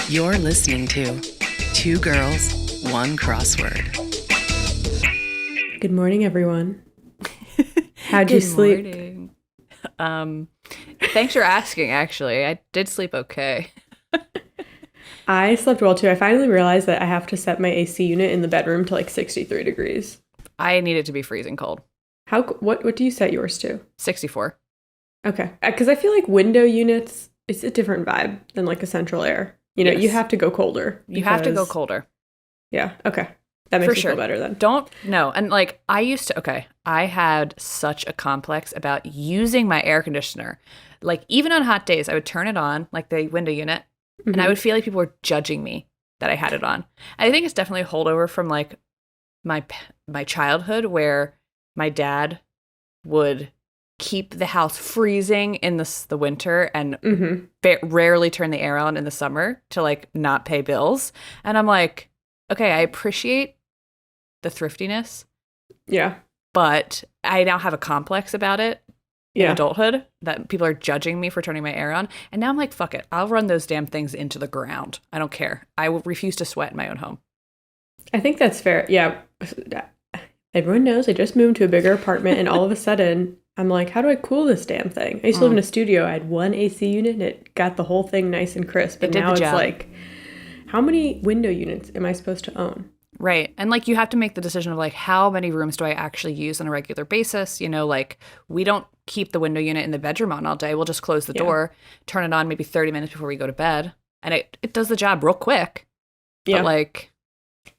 You're listening to Two Girls, One Crossword. Good morning, everyone. How'd you sleep? Good morning. Thanks for asking, actually. I did sleep okay. I slept well, too. I finally realized that I have to set my AC unit in the bedroom to like 63 degrees. I need it to be freezing cold. What do you set yours to? 64. Okay. Because I feel like window units, it's a different vibe than like a central air. You know, Yes. You have to go colder. You have to go because- colder. Yeah. Okay. That makes For me sure. feel better then. No. And like, I had such a complex about using my air conditioner. Like, even on hot days, I would turn it on, like the window unit, and I would feel like people were judging me that I had it on. And I think it's definitely a holdover from like my childhood, where my dad would keep the house freezing in the winter and rarely turn the air on in the summer to like not pay bills. And I'm like, okay, I appreciate the thriftiness, Yeah. but I now have a complex about it in Yeah. adulthood that people are judging me for turning my air on. And now I'm like, fuck it. I'll run those damn things into the ground. I don't care. I will refuse to sweat in my own home. I think that's fair. Yeah. Everyone knows I just moved to a bigger apartment and all of a sudden I'm like, how do I cool this damn thing? I used to live in a studio. I had one AC unit and it got the whole thing nice and crisp. And It did now the it's job. like, how many window units am I supposed to own? Right. And like, you have to make the decision of like, how many rooms do I actually use on a regular basis? You know, like, we don't keep the window unit in the bedroom on all day. We'll just close the door, turn it on maybe 30 minutes before we go to bed. And it does the job real quick. Yeah. But like,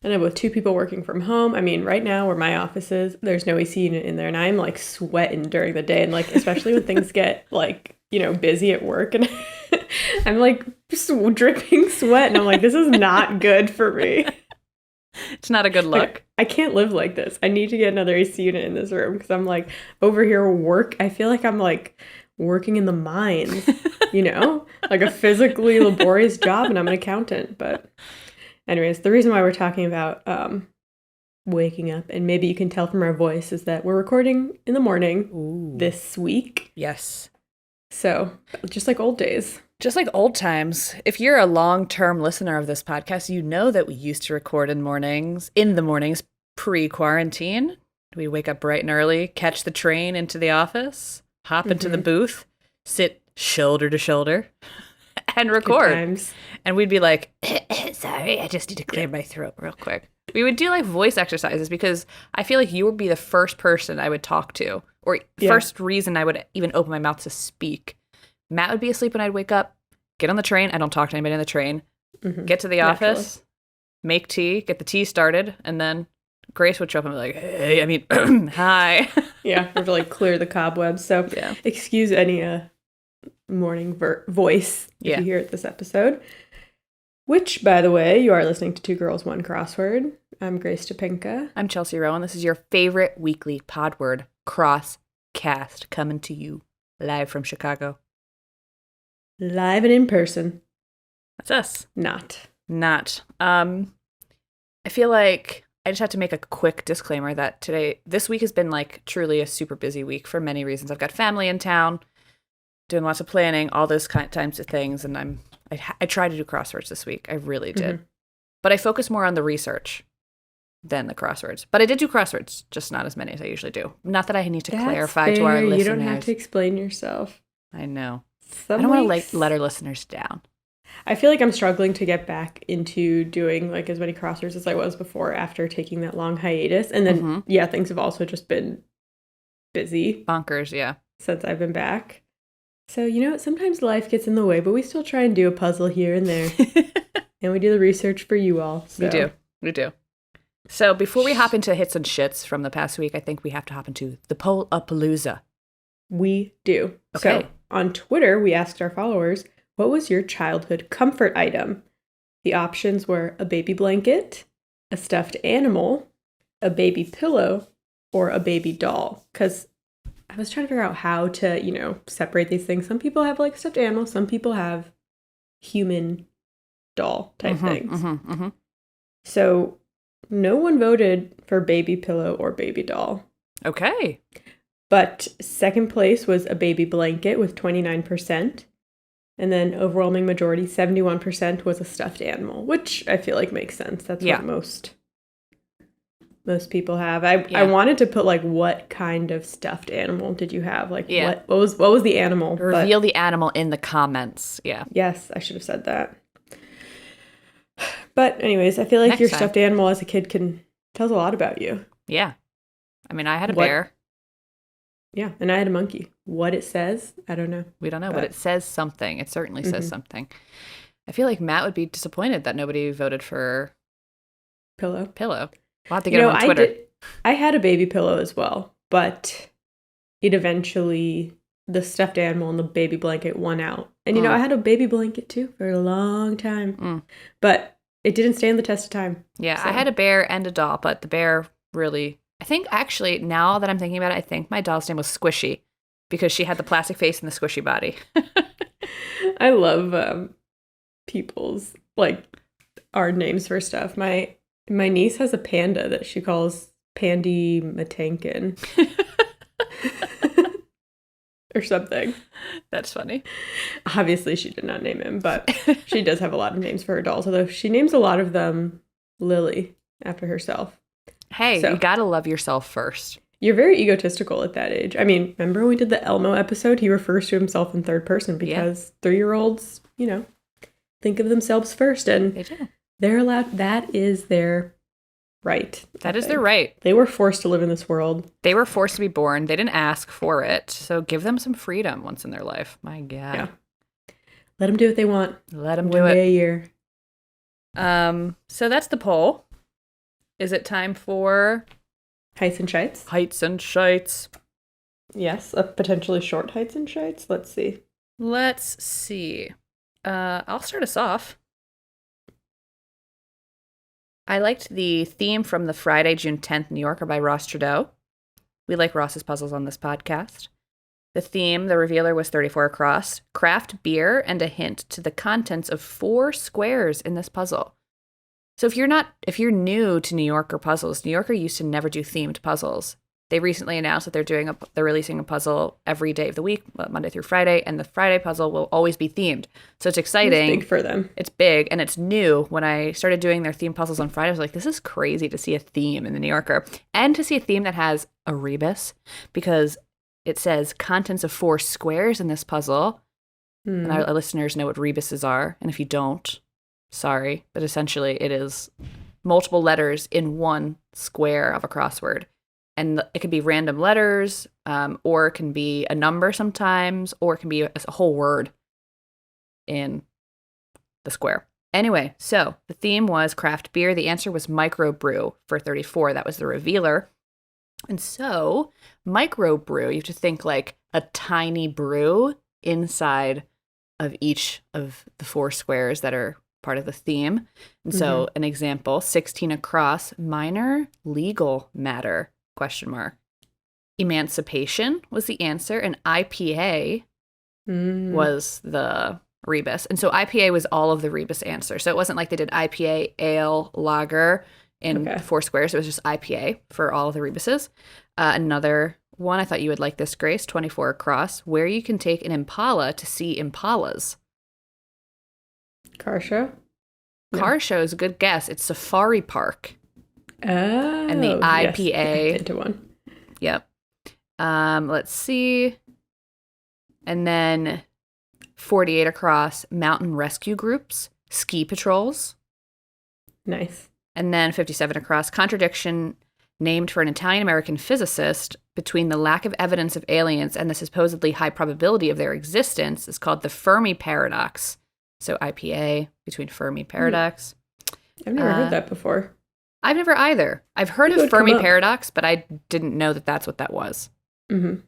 And with two people working from home, I mean, right now where my office is, there's no AC unit in there. And I'm like sweating during the day. And like, especially when things get like, you know, busy at work. And I'm like dripping sweat. And I'm like, this is not good for me. it's not a good look. I can't live like this. I need to get another AC unit in this room because I'm like over here I feel like I'm like working in the mines, you know, like a physically laborious job, and I'm an accountant. But anyways, the reason why we're talking about waking up, and maybe you can tell from our voice, is that we're recording in the morning this week. Yes. So just like old days. Just like old times. If you're a long-term listener of this podcast, you know that we used to record in the mornings pre-quarantine. We wake up bright and early, catch the train into the office, hop into the booth, sit shoulder to shoulder, and record. Good times. And we'd be like, sorry, I just need to clear my throat real quick. We would do like voice exercises because I feel like you would be the first person I would talk to, or first reason I would even open my mouth to speak. Matt would be asleep when I'd wake up, get on the train. I don't talk to anybody on the train. Get to the office, make tea, get the tea started, and then Grace would show up and be like, hey, hi. Yeah, we have to like clear the cobwebs. So excuse any morning voice if you hear it this episode. Which, by the way, you are listening to Two Girls, One Crossword. I'm Grace Topinka. I'm Chelsea Rowan. This is your favorite weekly pod word, Crosscast, coming to you live from Chicago. Live and in person. That's us. Not. I feel like I just have to make a quick disclaimer that this week has been like truly a super busy week for many reasons. I've got family in town, doing lots of planning, all those types of things, and I tried to do crosswords this week. I really did. But I focus more on the research than the crosswords. But I did do crosswords, just not as many as I usually do. Not that I need to clarify to our listeners. You don't have to explain yourself. I know. I don't want to let our listeners down. I feel like I'm struggling to get back into doing like as many crosswords as I was before after taking that long hiatus. And then, things have also just been busy. Bonkers, yeah. Since I've been back. So, you know what? Sometimes life gets in the way, but we still try and do a puzzle here and there. And we do the research for you all. So. We do. So before we hop into hits and shits from the past week, I think we have to hop into the Palooza. We do. Okay. So on Twitter, we asked our followers, what was your childhood comfort item? The options were a baby blanket, a stuffed animal, a baby pillow, or a baby doll. Because I was trying to figure out how to, separate these things. Some people have like stuffed animals. Some people have human doll type things. So no one voted for baby pillow or baby doll. Okay. But second place was a baby blanket with 29%. And then overwhelming majority, 71%, was a stuffed animal, which I feel like makes sense. That's what most people have. I wanted to put like, what kind of stuffed animal did you have? Like, what was the animal? Reveal the animal in the comments. Yeah. Yes, I should have said that. But anyways, I feel like your stuffed animal as a kid tells a lot about you. Yeah. I mean, I had a bear. Yeah, and I had a monkey. What it says, I don't know. We don't know, but it says something. It certainly says something. I feel like Matt would be disappointed that nobody voted for Pillow. We'll have to get him on Twitter. I had a baby pillow as well, but it eventually, the stuffed animal and the baby blanket won out. And, I had a baby blanket too for a long time. But it didn't stand the test of time. Yeah, so. I had a bear and a doll, but the bear really... I think actually, now that I'm thinking about it, I think my doll's name was Squishy because she had the plastic face and the squishy body. I love people's, like, our names for stuff. My niece has a panda that she calls Pandy Matankin. Or something. That's funny. Obviously, she did not name him, but she does have a lot of names for her dolls, although she names a lot of them Lily after herself. Hey, you gotta love yourself first. You're very egotistical at that age. I mean, remember when we did the Elmo episode? He refers to himself in third person because 3-year-olds, think of themselves first. And they do. They're allowed. That is their right. That is their right. They were forced to live in this world. They were forced to be born. They didn't ask for it. So give them some freedom once in their life. My God. Yeah. Let them do what they want. Let them do it. One day a year. So that's the poll. Is it time for... Heights and Shites? Heights and Shites. Yes, a potentially short Heights and Shites. Let's see. I'll start us off. I liked the theme from the Friday, June 10th New Yorker by Ross Trudeau. We like Ross's puzzles on this podcast. The theme, the revealer, was 34 across. Craft beer and a hint to the contents of 4 squares in this puzzle. So if you're new to New Yorker puzzles, New Yorker used to never do themed puzzles. They recently announced that they're releasing a puzzle every day of the week, Monday through Friday, and the Friday puzzle will always be themed. So it's exciting. It's big for them. It's big, and it's new. When I started doing their theme puzzles on Friday, I was like, this is crazy to see a theme in the New Yorker. And to see a theme that has a rebus, because it says contents of 4 squares in this puzzle. And our listeners know what rebuses are, and if you don't, sorry, but essentially it is multiple letters in one square of a crossword. And it could be random letters, or it can be a number sometimes, or it can be a whole word in the square. Anyway, so the theme was craft beer. The answer was microbrew for 34. That was the revealer. And so microbrew, you have to think like a tiny brew inside of each of the 4 squares that are part of the theme. And so an example, 16 across, minor legal matter, ? Emancipation was the answer, and IPA was the rebus. And so IPA was all of the rebus answers. So it wasn't like they did IPA, ale, lager in 4 squares. It was just IPA for all of the rebuses. Another one, I thought you would like this, Grace, 24 across, where you can take an Impala to see Impalas. Car show? Car show is a good guess. It's Safari Park. Oh. And the IPA. Yes, into one. Yep. Let's see. And then 48 across, mountain rescue groups, ski patrols. Nice. And then 57 across, contradiction named for an Italian-American physicist between the lack of evidence of aliens and the supposedly high probability of their existence is called the Fermi paradox. So IPA between Fermi paradox. I've never heard that before. I've never either. I've heard of Fermi paradox, but I didn't know that that's what that was. Mm-hmm.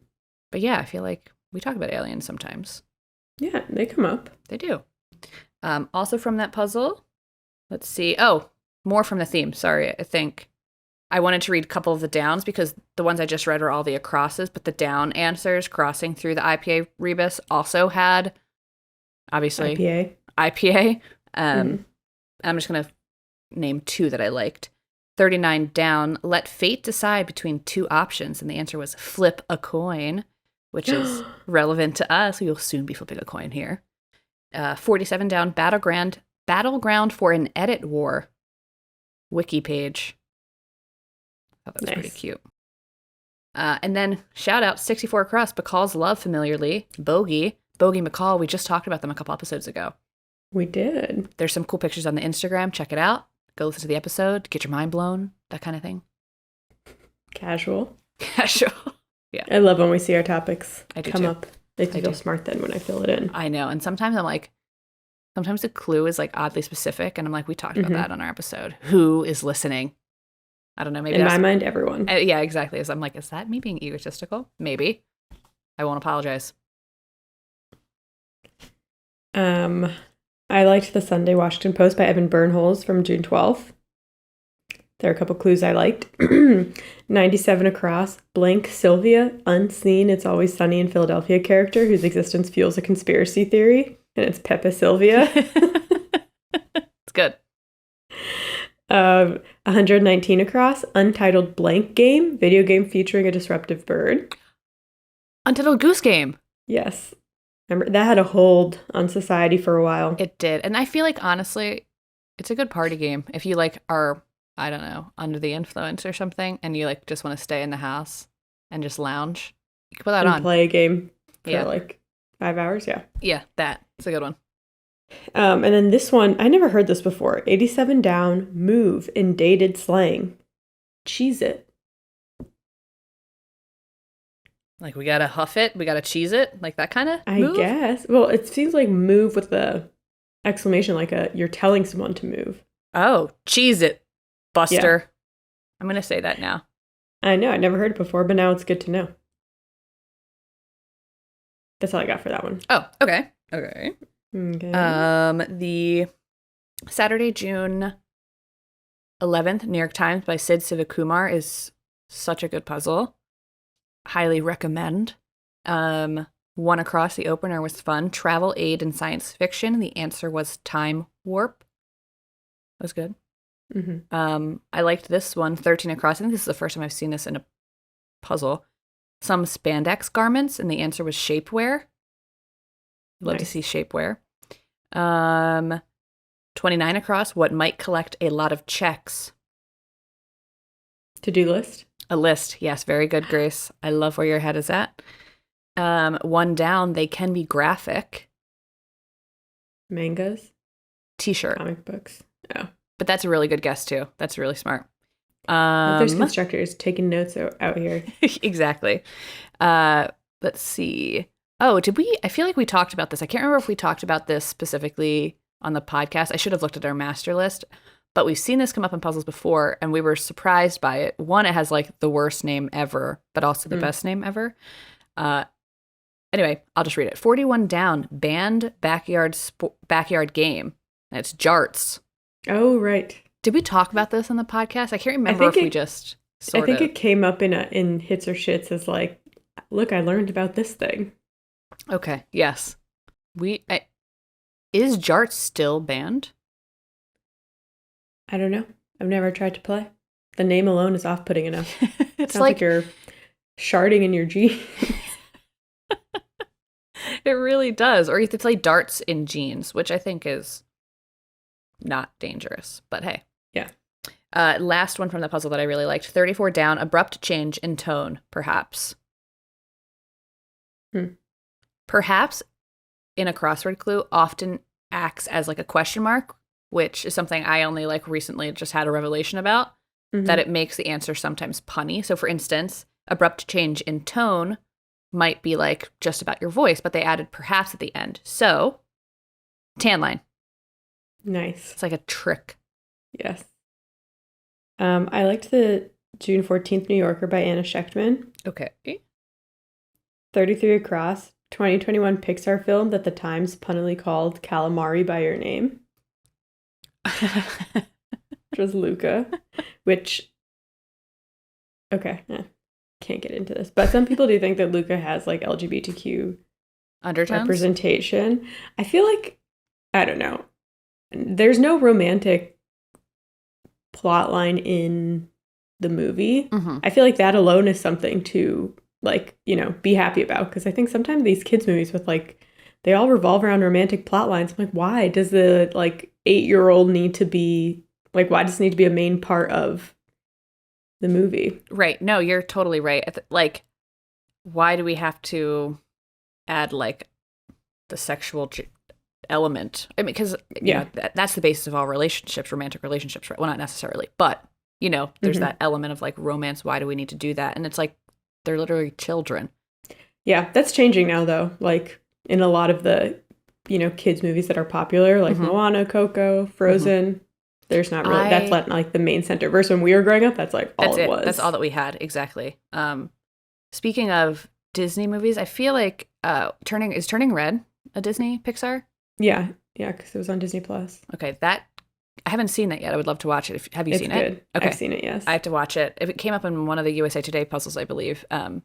But yeah, I feel like we talk about aliens sometimes. Yeah, they come up. They do. Also from that puzzle, let's see. Oh, more from the theme. Sorry, I think I wanted to read a couple of the downs because the ones I just read are all the acrosses, but the down answers crossing through the IPA rebus also had, obviously, IPA. I'm just going to name 2 that I liked. 39 down, let fate decide between 2 options. And the answer was flip a coin, which is relevant to us. We will soon be flipping a coin here. 47 down, battleground for an edit war. Wiki page. I thought that was pretty cute. And then shout out 64 across, Bacall's Love familiarly. Bogey McCall. We just talked about them a couple episodes ago. We did. There's some cool pictures on the Instagram. Check it out. Go listen to the episode. Get your mind blown. That kind of thing. Casual. Yeah. I love when we see our topics come too. up. They feel smart then when I fill it in. I know. And sometimes I'm like, sometimes the clue is like oddly specific. And I'm like, we talked about that on our episode. Who is listening? I don't know. Maybe in my mind, everyone. Yeah, exactly. So I'm like, is that me being egotistical? Maybe. I won't apologize. I liked the Sunday Washington Post by Evan Bernholz from June 12th. There are a couple clues I liked. 97 across, blank Sylvia, unseen It's Always Sunny in Philadelphia character whose existence fuels a conspiracy theory. And it's Pepe Sylvia. It's good. 119 across, untitled blank game, video game featuring a disruptive bird. Untitled Goose Game. Yes. Remember, that had a hold on society for a while. It did. And I feel like, honestly, it's a good party game. If you, like, are, I don't know, under the influence or something, and you, like, just want to stay in the house and just lounge, you can put that on. Play a game for, like, 5 hours, yeah. Yeah, that. It's a good one. And then this one, I never heard this before. 87 down, move in dated slang. Cheese it. Like, we gotta huff it, we gotta cheese it, like that kind of I guess. Well, it seems like move with the exclamation, like you're telling someone to move. Oh, cheese it, Buster. Yeah. I'm gonna say that now. I know, I never heard it before, but now it's good to know. That's all I got for that one. Oh, okay. The Saturday, June 11th, New York Times by Sid Sivakumar is such a good puzzle. Highly recommend. One across, the opener was fun. Travel, aid, and science fiction. The answer was time warp. That was good. Mm-hmm. I liked this one, 13 across. I think this is the first time I've seen this in a puzzle. Some spandex garments, and the answer was shapewear. Love to see shapewear. 29 across, what might collect a lot of checks. To-do list? A list, yes, very good, Grace. I love where your head is at. One down, they can be graphic. Mangas? T-shirt. Comic books. Oh. But that's a really good guess, too. That's really smart. There's constructors taking notes out here. Exactly. Let's see. Oh, I feel like we talked about this. I can't remember if we talked about this specifically on the podcast. I should have looked at our master list. But we've seen this come up in puzzles before, and we were surprised by it. One, it has like the worst name ever, but also the best name ever. Anyway, I'll just read it. 41 down, banned backyard game. And it's jarts. Oh, right. Did we talk about this on the podcast? I can't remember if we just sort of. I think it came up in hits or shits as like, look, I learned about this thing. Okay, yes. Is jarts still banned? I don't know. I've never tried to play. The name alone is off-putting enough. It's like you're sharding in your jeans. It really does. Or you have to play darts in jeans, which I think is not dangerous. But hey. Yeah. Last one from the puzzle that I really liked. 34 down, abrupt change in tone, perhaps. Perhaps in a crossword clue often acts as like a question mark, which is something I only like recently just had a revelation about, that it makes the answer sometimes punny. So for instance, abrupt change in tone might be like just about your voice, but they added perhaps at the end. So, tan line. Nice. It's like a trick. Yes. I liked the June 14th New Yorker by Anna Schechtman. Okay. 33 across, 2021 Pixar film that the Times punnily called Calamari by Your Name. Which was Luca, which, okay, can't get into this, but some people do think that Luca has like LGBTQ undertones representation. I feel like, I don't know, there's no romantic plot line in the movie. I feel like that alone is something to like, be happy about, because I think sometimes these kids movies with like they all revolve around romantic plot lines. I'm like, why does the like 8-year-old need to be like, why does it need to be a main part of the movie? Right. No, you're totally right. Like, why do we have to add like the sexual element? I mean, because you know, that's the basis of all relationships, romantic relationships, right? Well, not necessarily, but you know, there's that element of like romance. Why do we need to do that? And it's like, they're literally children. Yeah, that's changing now though. Like in a lot of the, you know, kids movies that are popular, like Moana, Coco, Frozen, there's not really, that's like the main center. Versus when we were growing up, that's like all it was. That's all that we had. Exactly. Speaking of Disney movies, I feel like Turning Red a Disney Pixar? Yeah, because it was on Disney Plus. Okay, I haven't seen that yet. I would love to watch it. Have you seen it? It's good. Okay. I've seen it, yes. I have to watch it. If it came up in one of the USA Today puzzles, I believe. And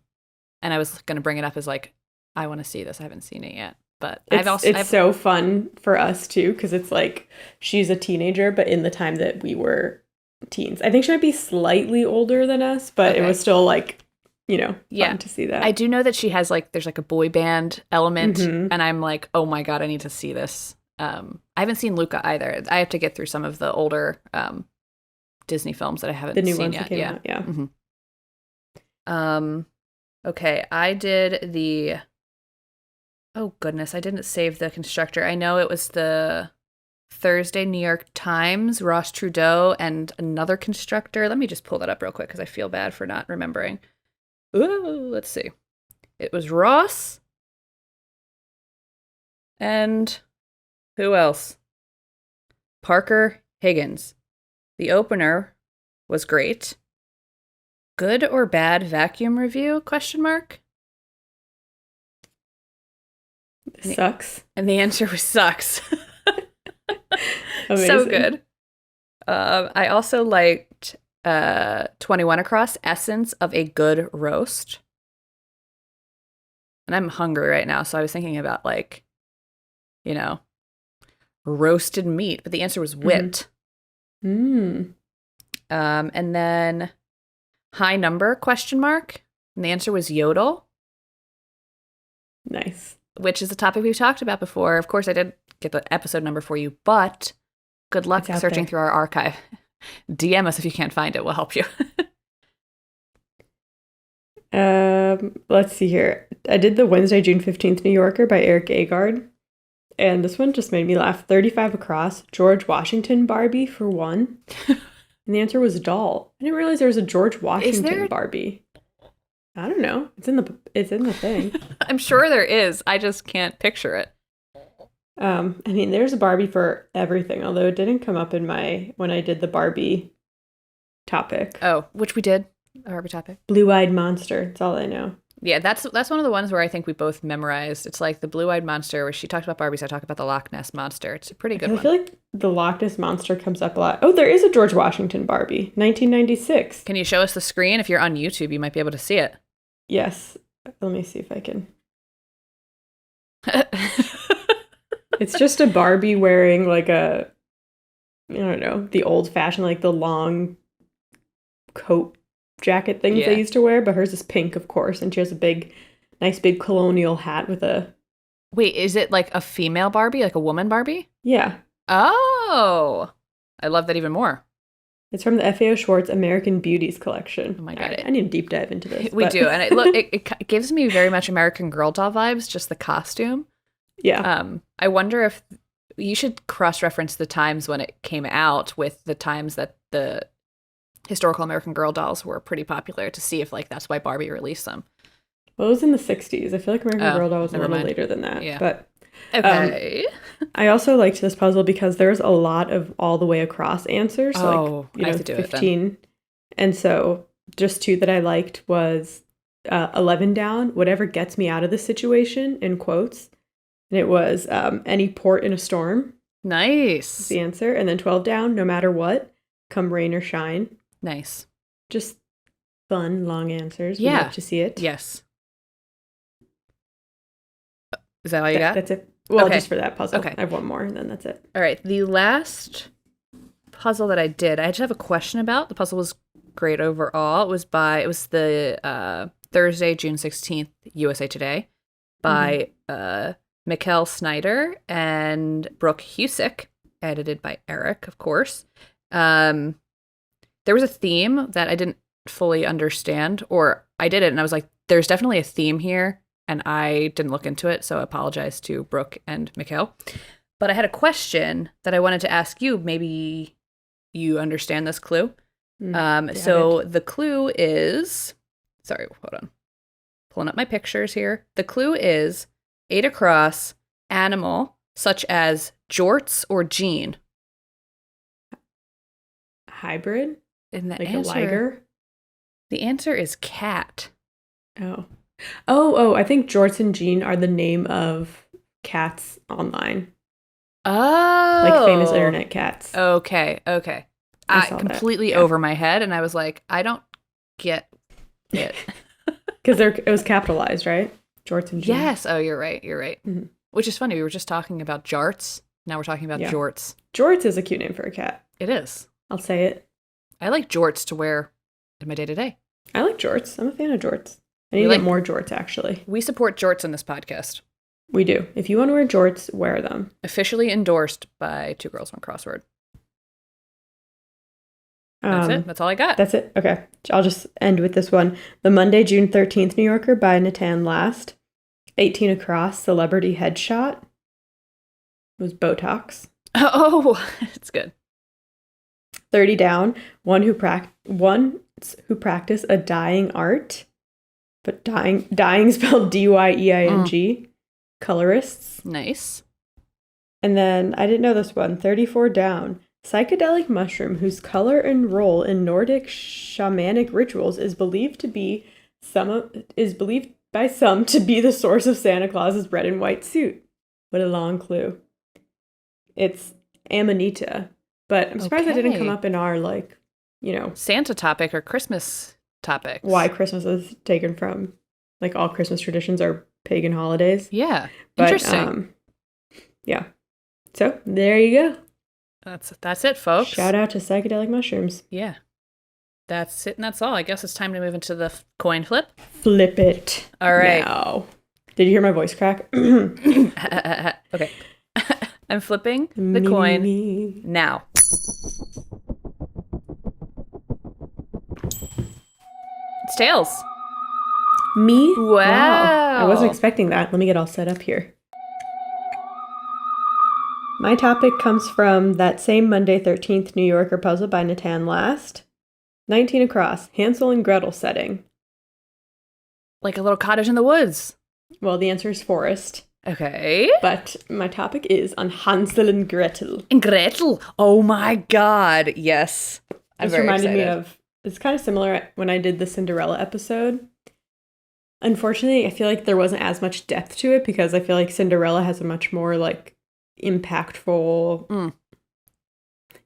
I was going to bring it up as like, I want to see this. I haven't seen it yet. But it's so fun for us too, because it's like she's a teenager, but in the time that we were teens. I think she might be slightly older than us, but it was still like, you know, fun to see that. I do know that she has like, there's like a boy band element, and I'm like, oh my God, I need to see this. I haven't seen Luca either. I have to get through some of the older Disney films that I haven't seen yet. Out, yeah. Mm-hmm. Okay, I did the. Oh goodness, I didn't save the constructor. I know it was the Thursday New York Times, Ross Trudeau, and another constructor. Let me just pull that up real quick because I feel bad for not remembering. Ooh, let's see. It was Ross. And who else? Parker Higgins. The opener was great. Good or bad vacuum review? Question mark. Sucks. And the answer was sucks. Amazing. So good. I also liked 21 Across, Essence of a Good Roast. And I'm hungry right now, so I was thinking about like, you know, roasted meat, but the answer was wit. And then High Number, question mark. And the answer was yodel. Nice. Which is a topic we've talked about before. Of course, I did get the episode number for you, but good luck searching through our archive. DM us if you can't find it. We'll help you. Let's see here. I did the Wednesday, June 15th New Yorker by Eric Agard. And this one just made me laugh. 35 Across, George Washington Barbie for one. And the answer was doll. I didn't realize there was a George Washington Barbie. I don't know. It's in the thing. I'm sure there is. I just can't picture it. I mean, there's a Barbie for everything, although it didn't come up in when I did the Barbie topic. Oh, which we did. A Barbie topic. Blue-Eyed Monster. That's all I know. Yeah, that's one of the ones where I think we both memorized. It's like the Blue-Eyed Monster, where she talked about Barbies. I talk about the Loch Ness Monster. It's a pretty good one. I feel like the Loch Ness Monster comes up a lot. Oh, there is a George Washington Barbie, 1996. Can you show us the screen? If you're on YouTube, you might be able to see it. Yes. Let me see if I can. It's just a Barbie wearing like I don't know, the old fashioned, like the long coat jacket things they used to wear, but hers is pink, of course, and she has a nice big colonial hat with a... Wait, is it like a female Barbie, like a woman Barbie? Yeah. Oh, I love that even more. It's from the FAO Schwartz American Beauties collection. Oh my God. I need to deep dive into this. We do. And it gives me very much American Girl doll vibes, just the costume. Yeah. I wonder if you should cross-reference the times when it came out with the times that the historical American Girl dolls were pretty popular to see if like that's why Barbie released them. Well, it was in the 60s. I feel like American Girl doll was a little later than that. Yeah. But okay. I also liked this puzzle because there's a lot of all the way across answers. Oh, I have to do 15. And so just two that I liked was 11 down, whatever gets me out of the situation, in quotes. And it was any port in a storm. Nice. Is the answer. And then 12 down, no matter what, come rain or shine. Nice. Just fun, long answers. Yeah. We love to see it. Yes. Is that all you got? That's it. Well, okay. Just for that puzzle. Okay. I have one more, and then that's it. All right. The last puzzle that I did, I just have a question about. The puzzle was great overall. It was the Thursday, June 16th, USA Today by Mikkel Snyder and Brooke Husick, edited by Eric, of course. There was a theme that I didn't fully understand, or I did it and I was like, there's definitely a theme here, and I didn't look into it, so I apologize to Brooke and Mikkel. But I had a question that I wanted to ask you. Maybe you understand this clue. So the clue is, sorry, hold on. Pulling up my pictures here. The clue is 8 across, animal, such as jorts or gene. Hybrid? And the Like answer, a liger? The answer is cat. Oh, I think jorts and Jean are the name of cats online. Oh. Like famous internet cats. Okay. I completely over my head, and I was like, I don't get it. Because it was capitalized, right? Jorts and Jean. Yes. Oh, you're right. Mm-hmm. Which is funny. We were just talking about jarts. Now we're talking about jorts. Jorts is a cute name for a cat. It is. I'll say it. I like jorts to wear in my day-to-day. I like jorts. I'm a fan of jorts. I need to get more jorts, actually. We support jorts in this podcast. We do. If you want to wear jorts, wear them. Officially endorsed by Two Girls, One Crossword. That's it. That's all I got. That's it. Okay. I'll just end with this one. The Monday, June 13th New Yorker by Natan Last. 18 across, celebrity headshot. It was Botox. Oh, it's good. 30 down, one who practice a dyeing art. But dyeing spelled D-Y-E-I-N-G. Colorists. Nice. And then, I didn't know this one. 34 down. Psychedelic mushroom, whose color and role in Nordic shamanic rituals is believed by some to be the source of Santa Claus's red and white suit. What a long clue. It's Amanita. But I'm surprised it didn't come up in our, Santa topic or Christmas topics. Why Christmas is taken from. Like, all Christmas traditions are pagan holidays. Yeah. But, interesting. Yeah. So, there you go. That's it, folks. Shout out to Psychedelic Mushrooms. Yeah. That's it, and that's all. I guess it's time to move into the coin flip. Flip it. All right. Now. Did you hear my voice crack? Okay. I'm flipping the coin now. It's tails. Me? Wow. I wasn't expecting that. Let me get all set up here. My topic comes from that same Monday 13th New Yorker puzzle by Natan Last. 19 across, Hansel and Gretel setting. Like a little cottage in the woods. Well, the answer is forest. Okay. But my topic is on Hansel and Gretel. And Gretel. Oh my God. Yes. This reminded me of, it's kind of similar when I did the Cinderella episode. Unfortunately, I feel like there wasn't as much depth to it because I feel like Cinderella has a much more impactful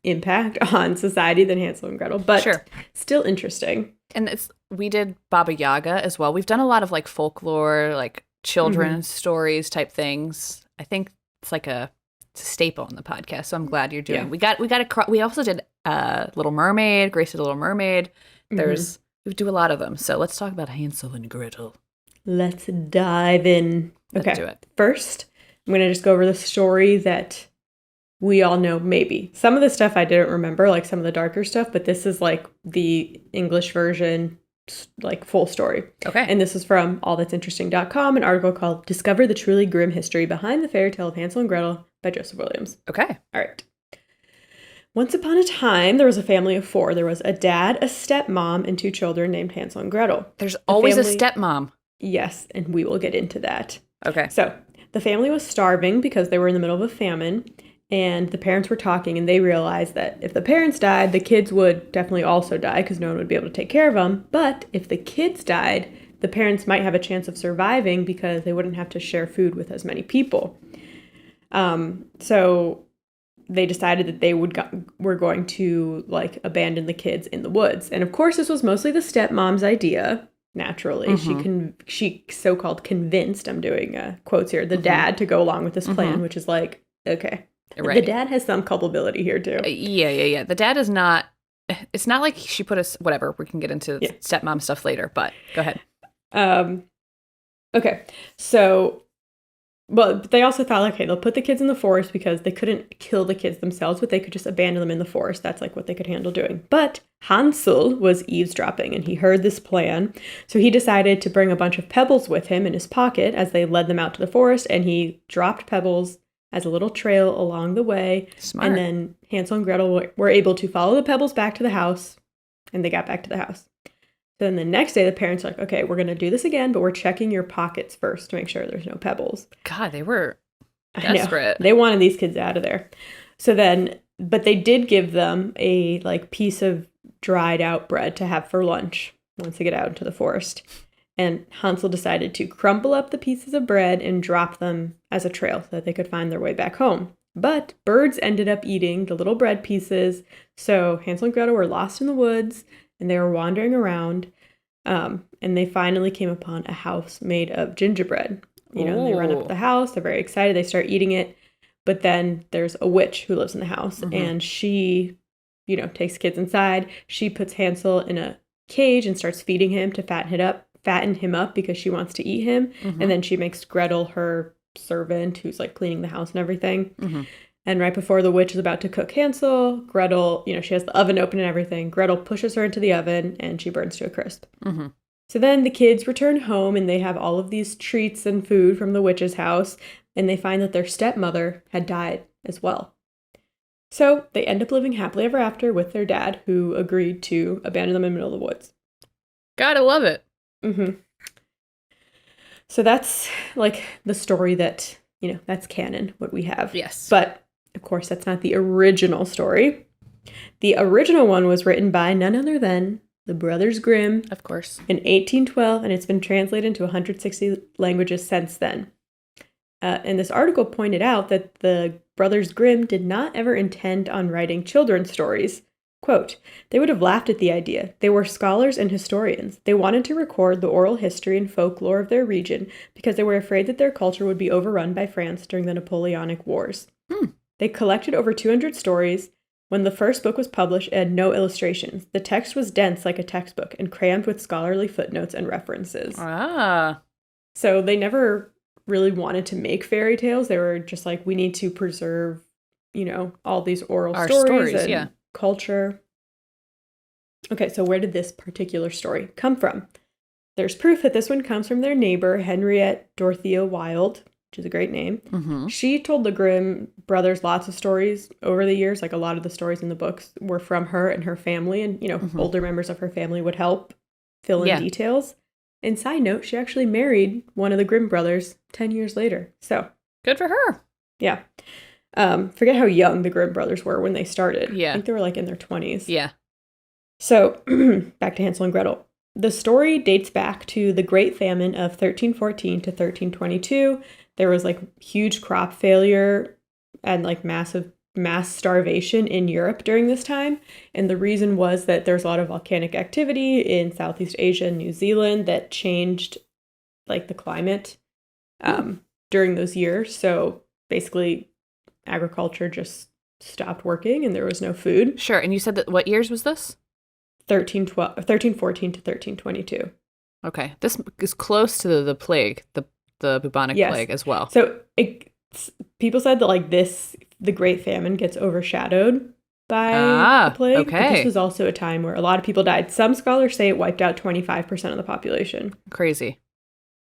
impact on society than Hansel and Gretel, but still interesting. And we did Baba Yaga as well. We've done a lot of folklore, children's stories type things. I think it's a staple in the podcast, so I'm glad you're doing. We also did Little Mermaid. Grace did Little Mermaid. We do a lot of them. So let's talk about Hansel and Gretel. Let's dive in. Let's do it. First, I'm going to just go over the story that we all know, maybe. Some of the stuff I didn't remember, some of the darker stuff, but this is the English version, full story. Okay. And this is from allthat'sinteresting.com, an article called Discover the Truly Grim History Behind the Fairy Tale of Hansel and Gretel by Joseph Williams. Okay. All right. Once upon a time, there was a family of 4. There was a dad, a stepmom, and 2 children named Hansel and Gretel. There's always a stepmom. Yes, and we will get into that. Okay. So, the family was starving because they were in the middle of a famine, and the parents were talking, and they realized that if the parents died, the kids would definitely also die because no one would be able to take care of them. But if the kids died, the parents might have a chance of surviving because they wouldn't have to share food with as many people. So they decided that they were going to abandon the kids in the woods. And of course, this was mostly the stepmom's idea. Naturally, she so-called convinced, I'm doing quotes here, the dad to go along with this plan, which is okay. Right. The dad has some culpability here too. Yeah. The dad is not, it's not like she put us, whatever, we can get into stepmom stuff later, but go ahead. Okay, so But they also thought, like, okay, they'll put the kids in the forest because they couldn't kill the kids themselves, but they could just abandon them in the forest. That's like what they could handle doing. But Hansel was eavesdropping and he heard this plan. So he decided to bring a bunch of pebbles with him in his pocket as they led them out to the forest. And he dropped pebbles as a little trail along the way. Smart. And then Hansel and Gretel were able to follow the pebbles back to the house. And they got back to the house. Then the next day, the parents are like, okay, we're going to do this again, but we're checking your pockets first to make sure there's no pebbles. God, they were desperate. They wanted these kids out of there. So then, but they did give them a like piece of dried out bread to have for lunch once they get out into the forest. And Hansel decided to crumble up the pieces of bread and drop them as a trail so that they could find their way back home. But birds ended up eating the little bread pieces. So Hansel and Gretel were lost in the woods. And they were wandering around, and they finally came upon a house made of gingerbread. You know, and they run up to the house. They're very excited. They start eating it. But then there's a witch who lives in the house, and she, you know, takes kids inside. She puts Hansel in a cage and starts feeding him to fatten him up because she wants to eat him. And then she makes Gretel her servant who's like cleaning the house and everything. And right before the witch is about to cook Hansel, Gretel, you know, she has the oven open and everything. Gretel pushes her into the oven and she burns to a crisp. So then the kids return home and they have all of these treats and food from the witch's house. And they find that their stepmother had died as well. So they end up living happily ever after with their dad, who agreed to abandon them in the middle of the woods. Gotta love it. So that's like the story that, you know, that's canon, what we have. Yes. But of course, that's not the original story. The original one was written by none other than the Brothers Grimm. Of course. In 1812, and it's been translated into 160 languages since then. And this article pointed out that the Brothers Grimm did not ever intend on writing children's stories. Quote, they would have laughed at the idea. They were scholars and historians. They wanted to record the oral history and folklore of their region because they were afraid that their culture would be overrun by France during the Napoleonic Wars. They collected over 200 stories. When the first book was published, it had no illustrations. The text was dense like a textbook and crammed with scholarly footnotes and references. So they never really wanted to make fairy tales. They were just like, we need to preserve, you know, all these oral stories and culture. Okay, so where did this particular story come from? There's proof that this one comes from their neighbor, Henriette Dorothea Wilde, which is a great name. She told the Grimm brothers lots of stories over the years. Like a lot of the stories in the books were from her and her family. And, you know, older members of her family would help fill in details. And side note, she actually married one of the Grimm brothers 10 years later. So good for her. Yeah. Forget how young the Grimm brothers were when they started. Yeah. I think they were like in their 20s. Yeah. So back to Hansel and Gretel. The story dates back to the Great Famine of 1314 to 1322. There was like huge crop failure and like mass starvation in Europe during this time. And the reason was that there's a lot of volcanic activity in Southeast Asia and New Zealand that changed like the climate during those years. So basically agriculture just stopped working and there was no food. Sure. And you said that what years was this? 1314 to 1322. Okay. This is close to the plague, the bubonic plague as well. So people said that like the Great Famine gets overshadowed by the plague. Okay. But this was also a time where a lot of people died. Some scholars say it wiped out 25% of the population. Crazy.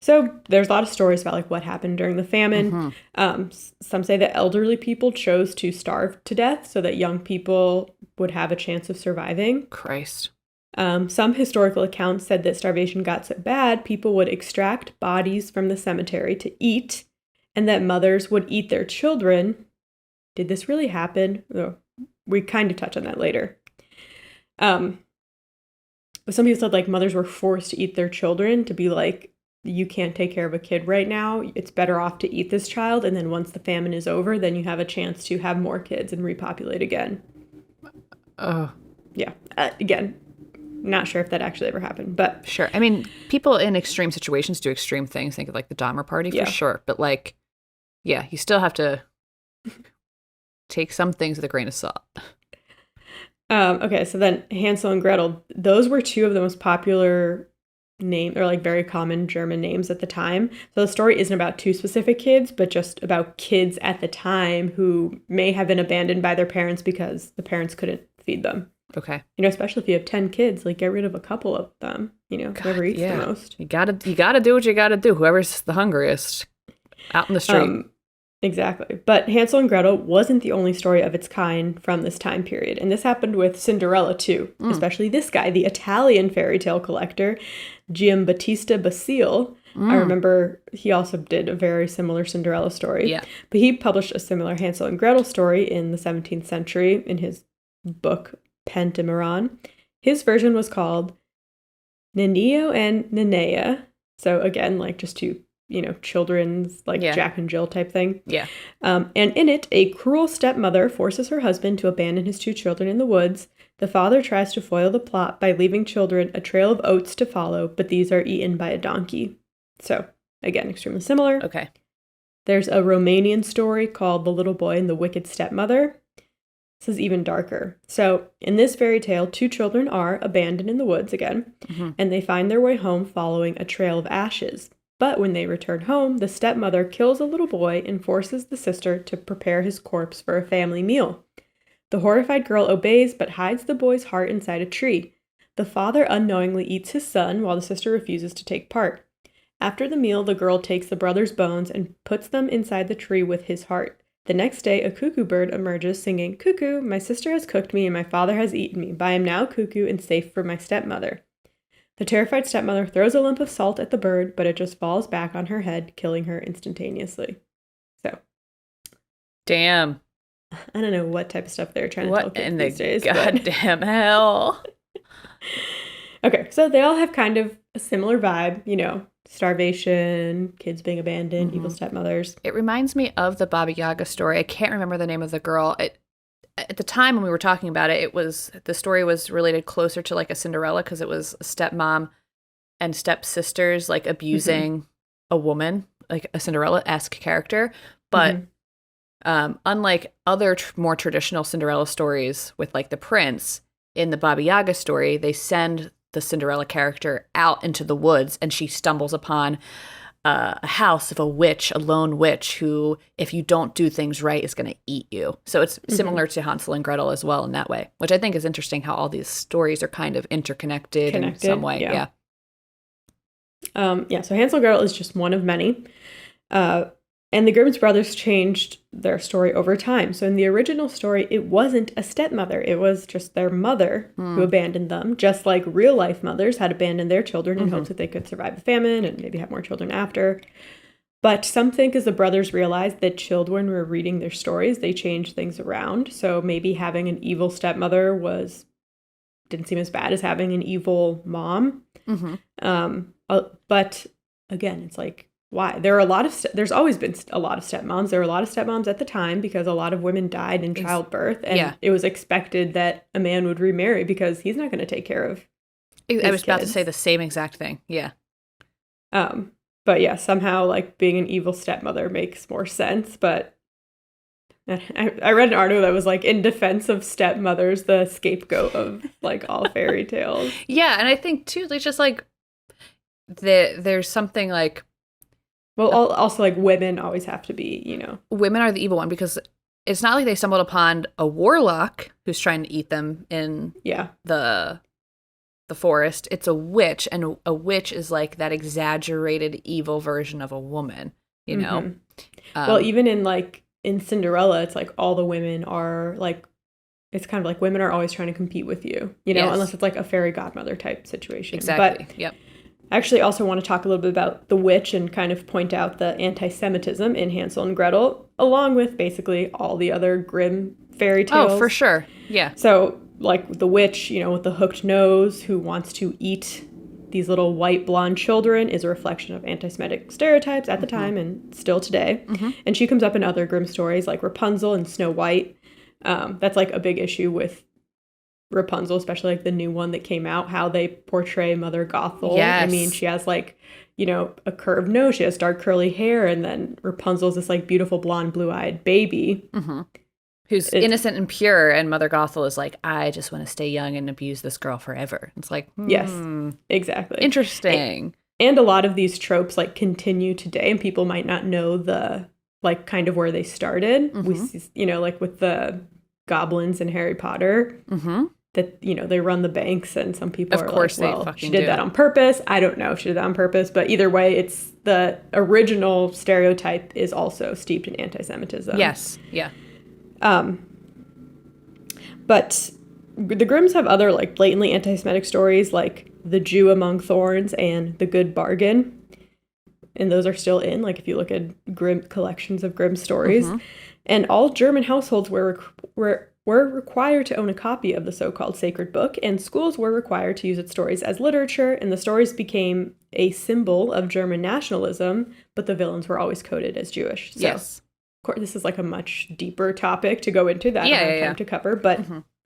So there's a lot of stories about like what happened during the famine. Some say that elderly people chose to starve to death so that young people would have a chance of surviving. Christ. Some historical accounts said that starvation got so bad, people would extract bodies from the cemetery to eat, and that mothers would eat their children. Did this really happen? Oh, we kind of touch on that later. But some people said like mothers were forced to eat their children to be like, you can't take care of a kid right now. It's better off to eat this child. And then once the famine is over, then you have a chance to have more kids and repopulate again. Oh. Yeah. Again, not sure if that actually ever happened, but. Sure. I mean, people in extreme situations do extreme things. Think of like the Dahmer party for sure. But like, yeah, you still have to take some things with a grain of salt. Okay, so then Hansel and Gretel, those were two of the most popular name or like very common German names at the time. So the story isn't about two specific kids, but just about kids at the time who may have been abandoned by their parents because the parents couldn't feed them. Okay. Especially if you have 10 kids, like get rid of a couple of them, whoever eats the most. You gotta do what you gotta do. Whoever's the hungriest out in the street. Exactly. But Hansel and Gretel wasn't the only story of its kind from this time period. And this happened with Cinderella too, especially this guy, the Italian fairy tale collector, Giambattista Basile. I remember he also did a very similar Cinderella story. Yeah. But he published a similar Hansel and Gretel story in the 17th century in his book Pentameron. His version was called Nenio and Nenea. So again, like just two children's like Jack and Jill type thing. Yeah. And in it, a cruel stepmother forces her husband to abandon his two children in the woods. The father tries to foil the plot by leaving children a trail of oats to follow, but these are eaten by a donkey. So, again, extremely similar. Okay. There's a Romanian story called The Little Boy and the Wicked Stepmother. This is even darker. So, in this fairy tale, two children are abandoned in the woods again, and they find their way home following a trail of ashes. But when they return home, the stepmother kills a little boy and forces the sister to prepare his corpse for a family meal. The horrified girl obeys but hides the boy's heart inside a tree. The father unknowingly eats his son while the sister refuses to take part. After the meal, the girl takes the brother's bones and puts them inside the tree with his heart. The next day, a cuckoo bird emerges singing, "Cuckoo, my sister has cooked me and my father has eaten me, but I am now cuckoo and safe for my stepmother." The terrified stepmother throws a lump of salt at the bird, but it just falls back on her head, killing her instantaneously. So. Damn. I don't know what type of stuff they're trying to tell kids these days. What in the goddamn hell? Okay, so they all have kind of a similar vibe, starvation, kids being abandoned, evil stepmothers. It reminds me of the Baba Yaga story. I can't remember the name of the girl. At the time when we were talking about it, the story was related closer to like a Cinderella because it was a stepmom and stepsisters like abusing a woman, like a Cinderella-esque character. But unlike other more traditional Cinderella stories with like the prince, in the Baba Yaga story, they send the Cinderella character out into the woods and she stumbles upon a house of a lone witch who, if you don't do things right, is going to eat you. So it's similar to Hansel and Gretel as well in that way, which I think is interesting how all these stories are kind of interconnected in some way. Yeah. So Hansel and Gretel is just one of many. And the Grimm's brothers changed their story over time. So in the original story, it wasn't a stepmother. It was just their mother who abandoned them, just like real-life mothers had abandoned their children in hopes that they could survive the famine and maybe have more children after. But some think as the brothers realized that children were reading their stories, they changed things around. So maybe having an evil stepmother didn't seem as bad as having an evil mom. But again, it's like, why? There are there's always been a lot of stepmoms. There were a lot of stepmoms at the time because a lot of women died in childbirth. And it was expected that a man would remarry because he's not going to take care of his I was about to kids. say the same exact thing. Yeah. But yeah, somehow like being an evil stepmother makes more sense. But I read an article that was like in defense of stepmothers, the scapegoat of like all fairy tales. Yeah. And I think too, it's just like there's something like, well, also, like, women always have to be, women are the evil one because it's not like they stumbled upon a warlock who's trying to eat them in the forest. It's a witch, and a witch is like that exaggerated evil version of a woman, you know? Well, even in Cinderella, it's like all the women are, like, it's kind of like women are always trying to compete with you, unless it's like a fairy godmother type situation. Exactly, But I actually also want to talk a little bit about the witch and kind of point out the anti-Semitism in Hansel and Gretel, along with basically all the other Grimm fairy tales. Oh, for sure. Yeah. So, like the witch, with the hooked nose who wants to eat these little white blonde children is a reflection of anti-Semitic stereotypes at the time and still today. And she comes up in other Grimm stories like Rapunzel and Snow White. That's like a big issue with Rapunzel, especially like the new one that came out, how they portray Mother Gothel. Yes. I mean, she has like, a curved nose, she has dark curly hair, and then Rapunzel's this like beautiful blonde blue-eyed baby. Who's innocent and pure, and Mother Gothel is like, I just want to stay young and abuse this girl forever. It's like, yes, exactly. Interesting. And a lot of these tropes like continue today, and people might not know the like kind of where they started. We see, you know, like with the goblins in Harry Potter, that, you know, they run the banks, and some people are like, well, she did that on purpose. I don't know if she did that on purpose, but either way, it's the original stereotype is also steeped in anti-Semitism. Yes, yeah. But the Grimms have other like blatantly anti-Semitic stories like The Jew Among Thorns and The Good Bargain. And those are still in, like if you look at Grimm collections of Grimm stories. And all German households were required to own a copy of the so-called sacred book, and schools were required to use its stories as literature, and the stories became a symbol of German nationalism, but the villains were always coded as Jewish. So, yes. Of course, this is like a much deeper topic to go into that I don't have time to cover, but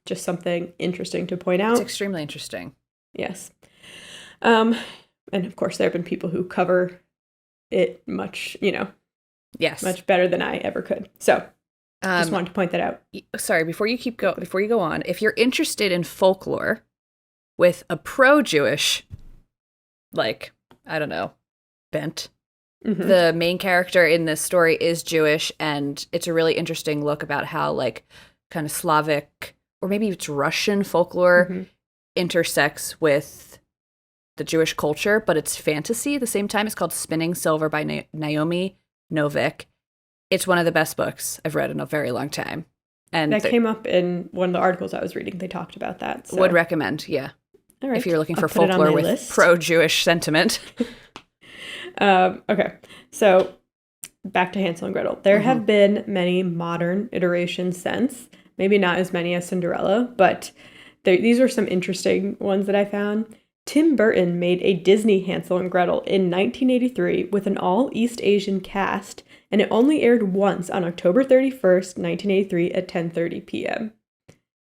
just something interesting to point out. It's extremely interesting. Yes. And of course, there have been people who cover it much, you know, much better than I ever could. So just wanted to point that out. Sorry, before you go on, if you're interested in folklore with a pro-Jewish, like, I don't know, bent, the main character in this story is Jewish, and it's a really interesting look about how, like, kind of Slavic, or maybe it's Russian folklore intersects with the Jewish culture, but it's fantasy at the same time. It's called Spinning Silver by Naomi Novik. It's one of the best books I've read in a very long time. And that came up in one of the articles I was reading. They talked about that. So. Would recommend, yeah. All right. If you're looking for folklore with pro-Jewish sentiment. Okay, so back to Hansel and Gretel. There have been many modern iterations since. Maybe not as many as Cinderella, but these are some interesting ones that I found. Tim Burton made a Disney Hansel and Gretel in 1983 with an all-East Asian cast, and it only aired once on October 31st, 1983 at 10:30 p.m.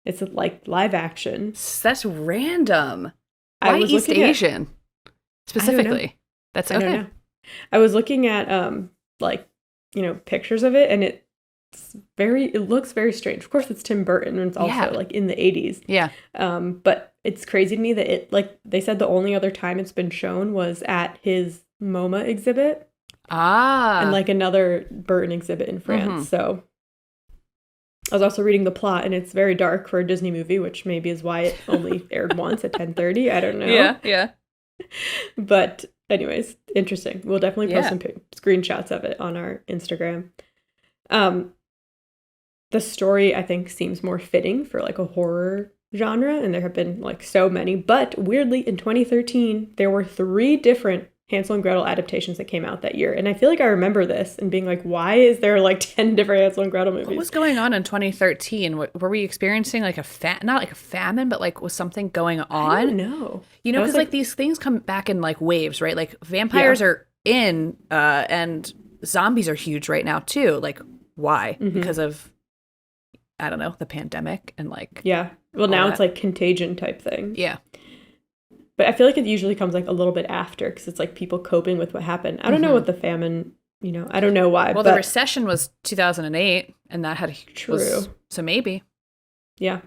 It's like live action. That's random. Why East Asian specifically? That's okay. I don't know. I was looking at like, you know, pictures of it, and it looks very strange. Of course, it's Tim Burton, and it's also like in the 80s. Yeah. But it's crazy to me that it, like, they said the only other time it's been shown was at his MoMA exhibit. And like another Burton exhibit in France. So I was also reading the plot, and it's very dark for a Disney movie, which maybe is why it only aired once at 10:30. I don't know. Yeah. But anyways, interesting. We'll definitely post some screenshots of it on our Instagram. The story, I think, seems more fitting for like a horror genre, and there have been like so many. But weirdly, in 2013, there were 3 different Hansel and Gretel adaptations that came out that year. And I feel like I remember this and being like, why is there like 10 different Hansel and Gretel movies? What was going on in 2013? Were we experiencing like not like a famine, but like was something going on? I don't know. You know, because like these things come back in like waves, right? Like vampires are in, and zombies are huge right now too. Like why? Because of, I don't know, the pandemic and like. Yeah. Well, now it's like Contagion type thing. Yeah. But I feel like it usually comes like a little bit after, because it's like people coping with what happened. I don't know what the famine, you know, I don't know why. Well, the recession was 2008, and that had so maybe. Yeah.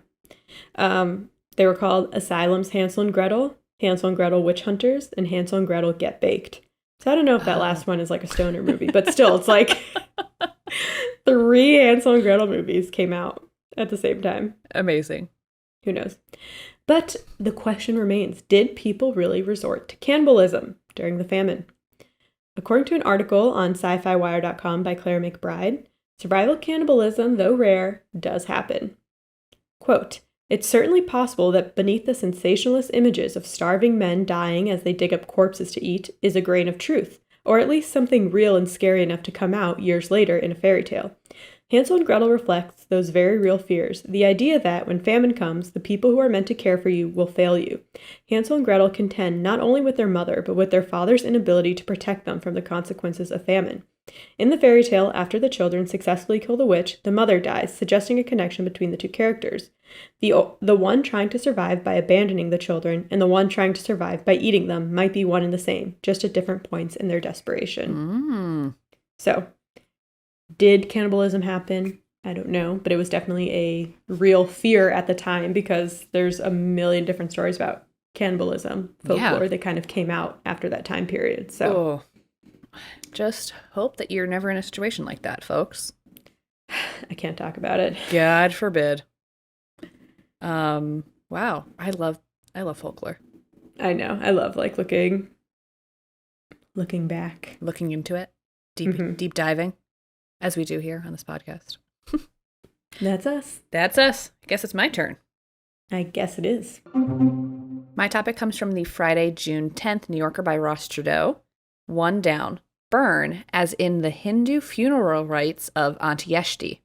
They were called Asylum's Hansel and Gretel, Hansel and Gretel Witch Hunters, and Hansel and Gretel Get Baked. So I don't know if that last one is like a stoner movie, but still, it's like 3 Hansel and Gretel movies came out at the same time. Amazing. Who knows? But the question remains, did people really resort to cannibalism during the famine? According to an article on sci-fiwire.com by Claire McBride, survival cannibalism, though rare, does happen. Quote, "It's certainly possible that beneath the sensationalist images of starving men dying as they dig up corpses to eat is a grain of truth, or at least something real and scary enough to come out years later in a fairy tale. Hansel and Gretel reflects those very real fears, the idea that, when famine comes, the people who are meant to care for you will fail you. Hansel and Gretel contend not only with their mother, but with their father's inability to protect them from the consequences of famine. In the fairy tale, after the children successfully kill the witch, the mother dies, suggesting a connection between the 2 characters. The one trying to survive by abandoning the children, and the one trying to survive by eating them might be one and the same, just at different points in their desperation." So, did cannibalism happen? I don't know, but it was definitely a real fear at the time because there's a million different stories about cannibalism, folklore that kind of came out after that time period. So just hope that you're never in a situation like that, folks. I can't talk about it. God forbid. Wow. I love folklore. I know. I love like looking back. Looking into it. Deep diving, as we do here on this podcast. That's us. That's us. I guess it's my turn. I guess it is. My topic comes from the Friday, June 10th New Yorker by Ross Trudeau. One down. Burn, as in the Hindu funeral rites of Antyeshti.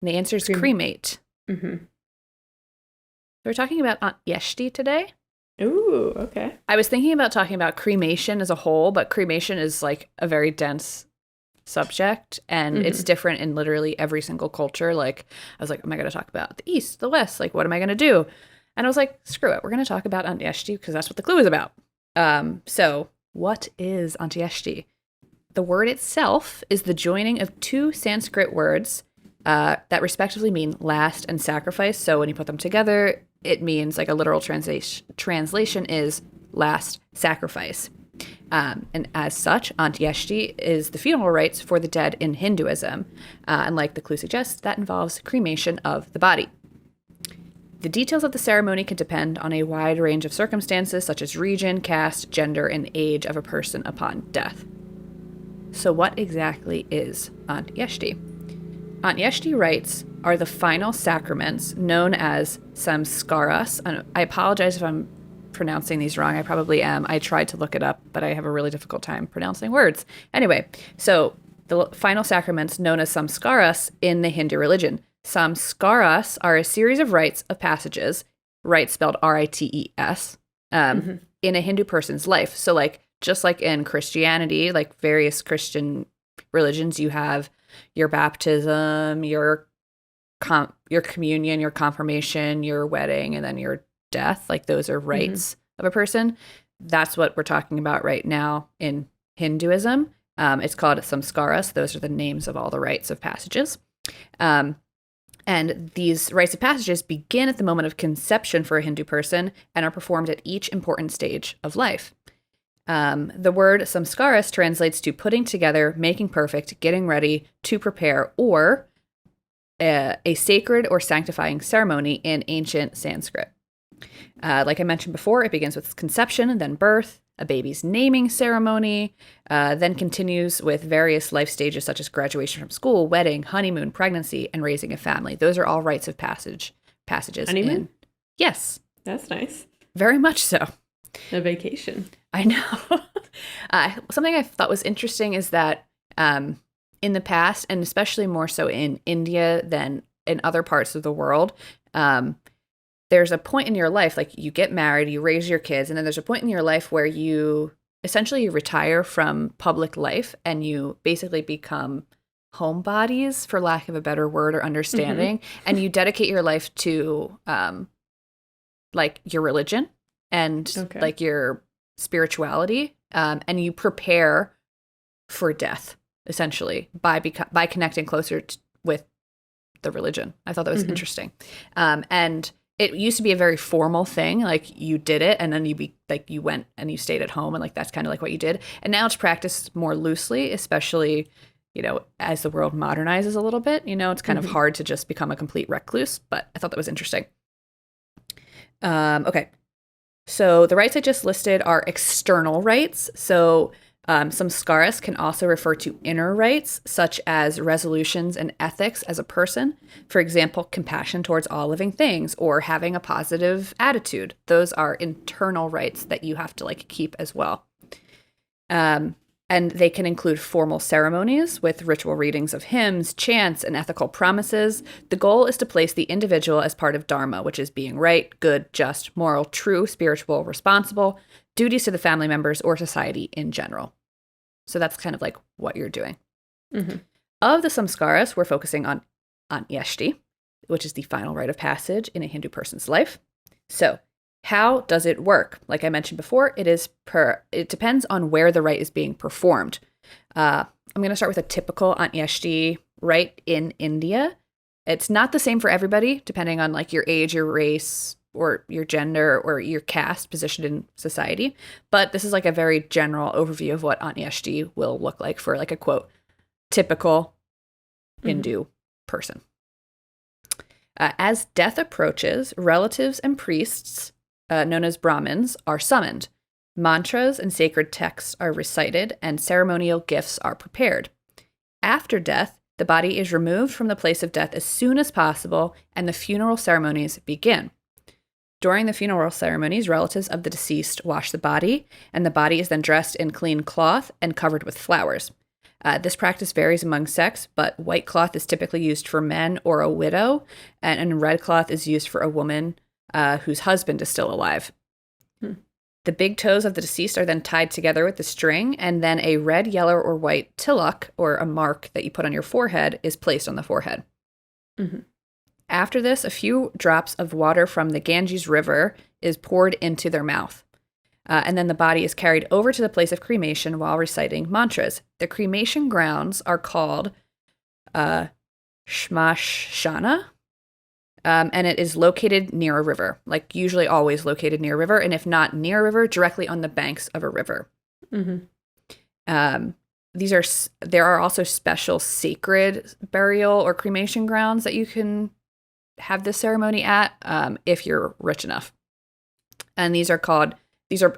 And the answer is cremate. Mm-hmm. We're talking about Antyeshti today. Ooh, okay. I was thinking about talking about cremation as a whole, but cremation is like a very dense subject, and it's different in literally every single culture. Like, I was like, am I going to talk about the East, the West? Like, what am I going to do? And I was like, screw it. We're going to talk about Antyeshti because that's what the clue is about. So what is Antyeshti? The word itself is the joining of two Sanskrit words that respectively mean last and sacrifice. So when you put them together, it means like a literal translation is last sacrifice. And as such, Antyeshti is the funeral rites for the dead in Hinduism. And like the clue suggests, that involves cremation of the body. The details of the ceremony can depend on a wide range of circumstances, such as region, caste, gender, and age of a person upon death. So what exactly is Antyeshti? Antyeshti rites are the final sacraments known as Samskaras. And I apologize if I'm pronouncing these wrong. I probably am. I tried to look it up, but I have a really difficult time pronouncing words. Anyway, so the final sacraments known as Samskaras in the Hindu religion. Samskaras are a series of rites of passages, rites spelled R-I-T-E-S, in a Hindu person's life. So like, just like in Christianity, like various Christian religions, you have your baptism, your communion, your confirmation, your wedding, and then your death. Like those are rites of a person. That's what we're talking about right now in Hinduism. It's called Samskaras. Those are the names of all the rites of passages. And these rites of passages begin at the moment of conception for a Hindu person and are performed at each important stage of life. The word samskaras translates to putting together, making perfect, getting ready, to prepare, or a sacred or sanctifying ceremony in ancient Sanskrit. Like I mentioned before, it begins with conception, then birth, a baby's naming ceremony, then continues with various life stages such as graduation from school, wedding, honeymoon, pregnancy, and raising a family. Those are all rites of passages. Honeymoon? Yes. That's nice. Very much so. A vacation. I know. Something I thought was interesting is that in the past, and especially more so in India than in other parts of the world, there's a point in your life, like you get married, you raise your kids, and then there's a point in your life where you essentially retire from public life and you basically become homebodies, for lack of a better word or understanding, and you dedicate your life to like your religion and like your spirituality, and you prepare for death essentially by connecting closer with the religion. I thought that was interesting, and it used to be a very formal thing. Like you did it and then you went and you stayed at home and like that's kind of like what you did. And now it's practiced more loosely, especially, you know, as the world modernizes a little bit. You know, it's kind of hard to just become a complete recluse, but I thought that was interesting. Okay. So the rites I just listed are external rites. So samskaras can also refer to inner rites, such as resolutions and ethics as a person. For example, compassion towards all living things or having a positive attitude. Those are internal rites that you have to like keep as well. And they can include formal ceremonies with ritual readings of hymns, chants, and ethical promises. The goal is to place the individual as part of dharma, which is being right, good, just, moral, true, spiritual, responsible, duties to the family members or society in general. So that's kind of like what you're doing. Of the samskaras, we're focusing on Antyeshti, which is the final rite of passage in a Hindu person's life. So how does it work? Like I mentioned before, it depends on where the rite is being performed. I'm going to start with a typical Antyeshti rite in India. It's not the same for everybody, depending on like your age, your race, or your gender, or your caste position in society. But this is like a very general overview of what Antyeshti will look like for like a quote, typical Hindu person. As death approaches, relatives and priests, known as Brahmins, are summoned. Mantras and sacred texts are recited, and ceremonial gifts are prepared. After death, the body is removed from the place of death as soon as possible, and the funeral ceremonies begin. During the funeral ceremonies, relatives of the deceased wash the body, and the body is then dressed in clean cloth and covered with flowers. This practice varies among sects, but white cloth is typically used for men or a widow, and red cloth is used for a woman whose husband is still alive. The big toes of the deceased are then tied together with the string, and then a red, yellow, or white tilak, or a mark that you put on your forehead, is placed on the forehead. After this, a few drops of water from the Ganges River is poured into their mouth. And then the body is carried over to the place of cremation while reciting mantras. The cremation grounds are called Shmashana, and it is located near a river, like usually always located near a river, and if not near a river, directly on the banks of a river. There are also special sacred burial or cremation grounds that you can have this ceremony at if you're rich enough. And these are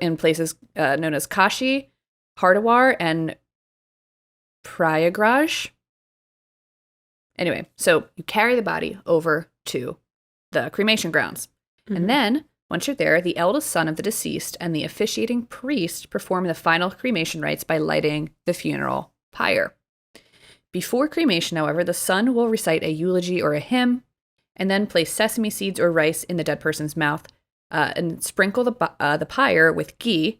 in places known as Kashi, Hardwar, and Prayagraj. Anyway, so you carry the body over to the cremation grounds. And then, once you're there, the eldest son of the deceased and the officiating priest perform the final cremation rites by lighting the funeral pyre. Before cremation, however, the son will recite a eulogy or a hymn, and then place sesame seeds or rice in the dead person's mouth, and sprinkle the pyre with ghee,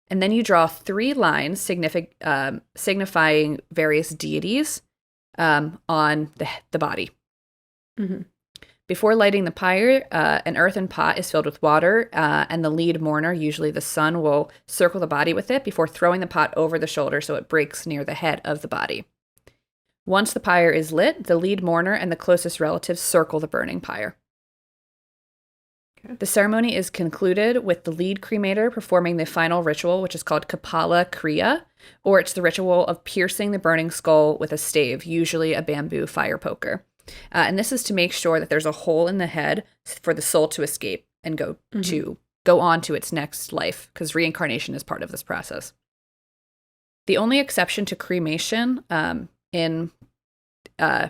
and then you draw 3 lines signifying various deities on the body. Before lighting the pyre, an earthen pot is filled with water, and the lead mourner, usually the son, will circle the body with it before throwing the pot over the shoulder so it breaks near the head of the body. Once the pyre is lit, the lead mourner and the closest relatives circle the burning pyre. The ceremony is concluded with the lead cremator performing the final ritual, which is called Kapala Kriya, or it's the ritual of piercing the burning skull with a stave, usually a bamboo fire poker. And this is to make sure that there's a hole in the head for the soul to escape and go on to its next life, because reincarnation is part of this process. The only exception to cremation in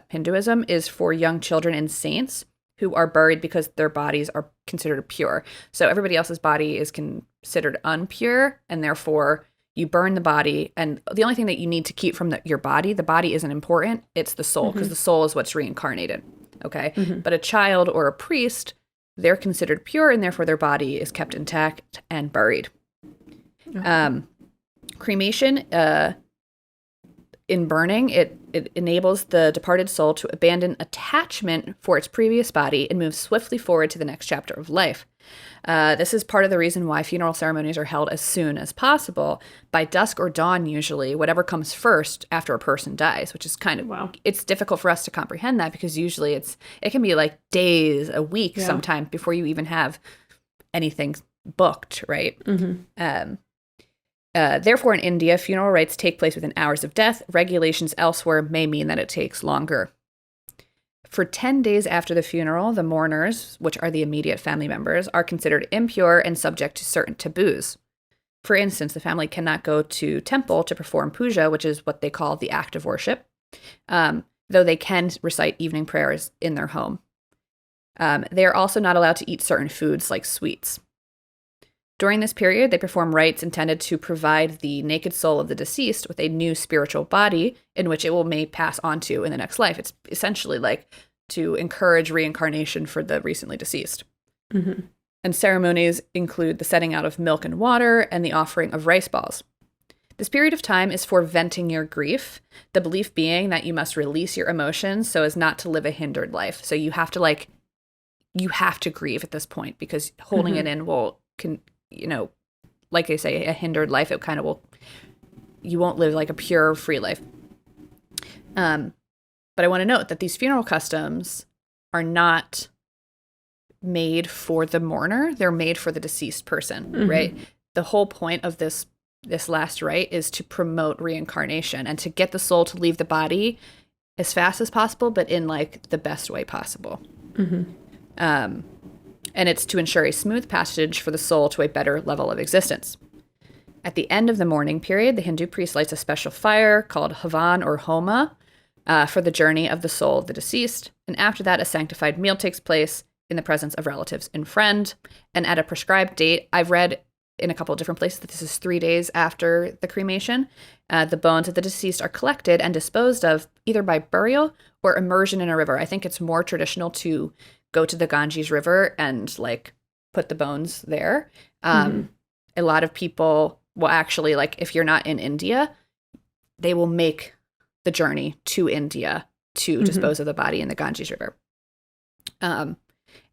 Hinduism is for young children and saints who are buried because their bodies are considered pure. So everybody else's body is considered impure, and therefore you burn the body. And the only thing that you need to keep from your body, the body isn't important, it's the soul, because the soul is what's reincarnated. Okay? But a child or a priest, they're considered pure, and therefore their body is kept intact and buried. Cremation, in burning, it enables the departed soul to abandon attachment for its previous body and move swiftly forward to the next chapter of life. This is part of the reason why funeral ceremonies are held as soon as possible, by dusk or dawn usually, whatever comes first after a person dies, which is kind of, it's difficult for us to comprehend that, because usually it can be like days, a week sometime before you even have anything booked, right? Therefore, in India, funeral rites take place within hours of death. Regulations elsewhere may mean that it takes longer. For 10 days after the funeral, the mourners, which are the immediate family members, are considered impure and subject to certain taboos. For instance, the family cannot go to temple to perform puja, which is what they call the act of worship, though they can recite evening prayers in their home. They are also not allowed to eat certain foods like sweets. During this period, they perform rites intended to provide the naked soul of the deceased with a new spiritual body in which it may pass on to in the next life. It's essentially like to encourage reincarnation for the recently deceased. And ceremonies include the setting out of milk and water and the offering of rice balls. This period of time is for venting your grief, the belief being that you must release your emotions so as not to live a hindered life. So you have to grieve at this point, because holding it in like they say, a hindered life, you won't live like a pure, free life. But I want to note that these funeral customs are not made for the mourner. They're made for the deceased person, right? The whole point of this last rite is to promote reincarnation and to get the soul to leave the body as fast as possible, but in like the best way possible. And it's to ensure a smooth passage for the soul to a better level of existence. At the end of the mourning period, the Hindu priest lights a special fire called Havan or Homa for the journey of the soul of the deceased. And after that, a sanctified meal takes place in the presence of relatives and friend. And at a prescribed date, I've read in a couple of different places that this is 3 days after the cremation. The bones of the deceased are collected and disposed of either by burial or immersion in a river. I think it's more traditional to go to the Ganges River and like put the bones there. A lot of people will actually, like, if you're not in India, they will make the journey to India to dispose of the body in the Ganges River.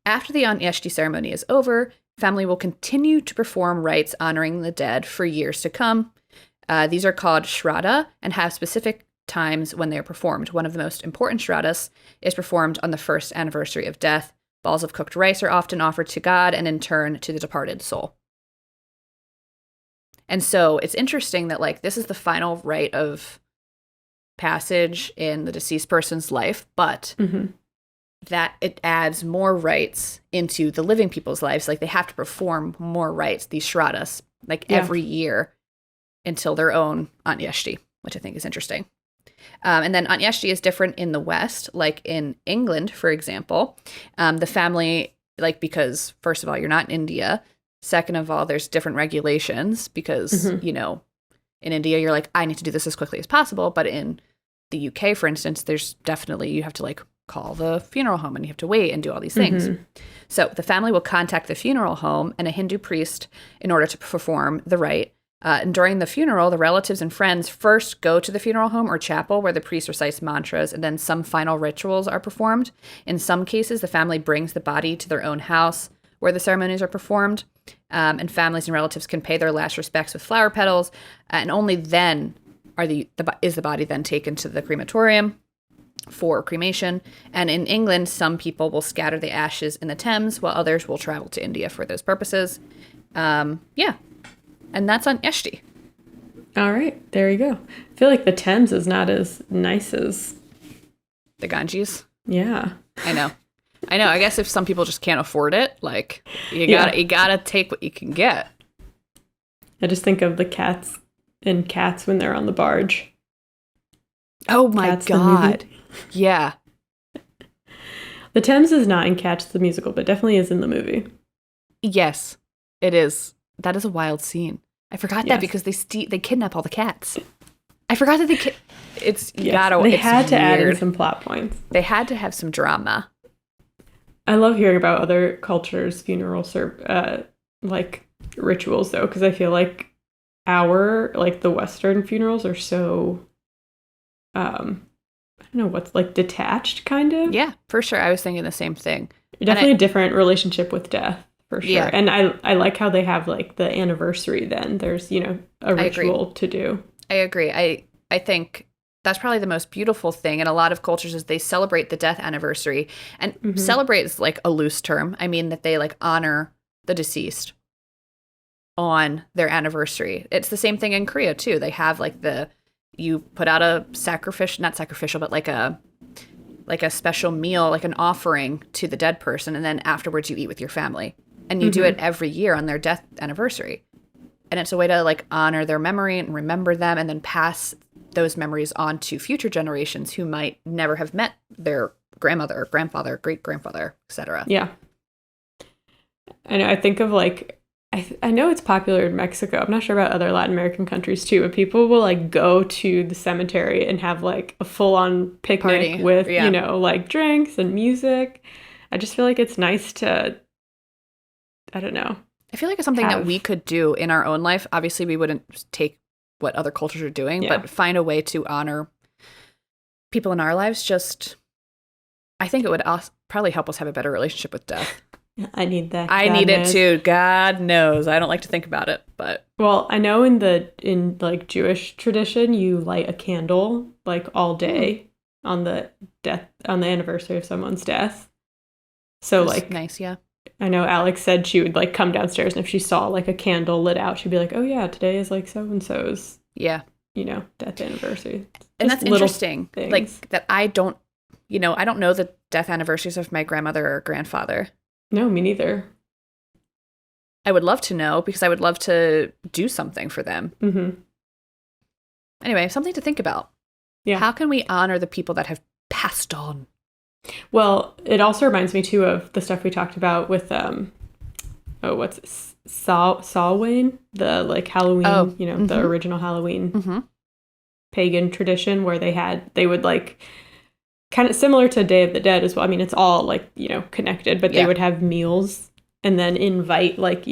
After the Anyeshti ceremony is over, family will continue to perform rites honoring the dead for years to come. These are called Shraddha and have specific times when they are performed. One of the most important Shraddhas is performed on the first anniversary of death. Balls of cooked rice are often offered to God and in turn to the departed soul. And so it's interesting that like this is the final rite of passage in the deceased person's life, but that it adds more rites into the living people's lives. Like they have to perform more rites, these Shraddhas, like every year until their own Anyeshti, which I think is interesting. And then Anyeshti is different in the West, like in England, for example. The family, like, because first of all, you're not in India. Second of all, there's different regulations because, you know, in India, you're like, I need to do this as quickly as possible. But in the UK, for instance, there's definitely, you have to like call the funeral home and you have to wait and do all these things. So the family will contact the funeral home and a Hindu priest in order to perform the rite. And during the funeral, the relatives and friends first go to the funeral home or chapel where the priest recites mantras, and then some final rituals are performed. In some cases, the family brings the body to their own house where the ceremonies are performed, and families and relatives can pay their last respects with flower petals, and only then is the body then taken to the crematorium for cremation. And in England, some people will scatter the ashes in the Thames, while others will travel to India for those purposes. And that's Anyeshti. All right, there you go. I feel like the Thames is not as nice as the Ganges. Yeah. I know. I guess if some people just can't afford it, like you gotta take what you can get. I just think of the cats in Cats when they're on the barge. Oh my God. Yeah. The Thames is not in Cats the musical, but definitely is in the movie. Yes, it is. That is a wild scene. I forgot that because they kidnap all the cats. I forgot that they had to add in some plot points. They had to have some drama. I love hearing about other cultures' funeral like rituals though, because I feel like the Western funerals are so I don't know what's like detached kind of. Yeah, for sure. I was thinking the same thing. Definitely a different relationship with death. For sure. Yeah. And I like how they have like the anniversary then. There's, a ritual to do. I agree. I think that's probably the most beautiful thing in a lot of cultures is they celebrate the death anniversary. And celebrate is like a loose term. I mean that they like honor the deceased on their anniversary. It's the same thing in Korea too. They have like you put out a not sacrificial, but like a special meal, like an offering to the dead person. And then afterwards you eat with your family. And you do it every year on their death anniversary. And it's a way to like honor their memory and remember them and then pass those memories on to future generations who might never have met their grandmother, grandfather, great-grandfather, etc. Yeah. And I think of like, I know it's popular in Mexico. I'm not sure about other Latin American countries too, but people will like go to the cemetery and have like a full-on picnic party with, like drinks and music. I just feel like it's nice to, I don't know. I feel like it's something that we could do in our own life. Obviously, we wouldn't take what other cultures are doing, but find a way to honor people in our lives. I think it would probably help us have a better relationship with death. I need that. I need it too. God knows. I don't like to think about it, but. Well, I know in like Jewish tradition, you light a candle like all day on the anniversary of someone's death. So That's like nice, yeah. I know Alex said she would like come downstairs, and if she saw like a candle lit out, she'd be like, "Oh yeah, today is like so and so's, Yeah. death anniversary." And Just that's little interesting. things. Like that I don't know the death anniversaries of my grandmother or grandfather. No, me neither. I would love to know because I would love to do something for them. Mm-hmm. Anyway, something to think about. Yeah. How can we honor the people that have passed on? Well, it also reminds me too of the stuff we talked about with Samhain, the like Halloween, the original Halloween pagan tradition where they would like kind of similar to Day of the Dead as well. I mean, it's all like, connected, but they would have meals and then invite like,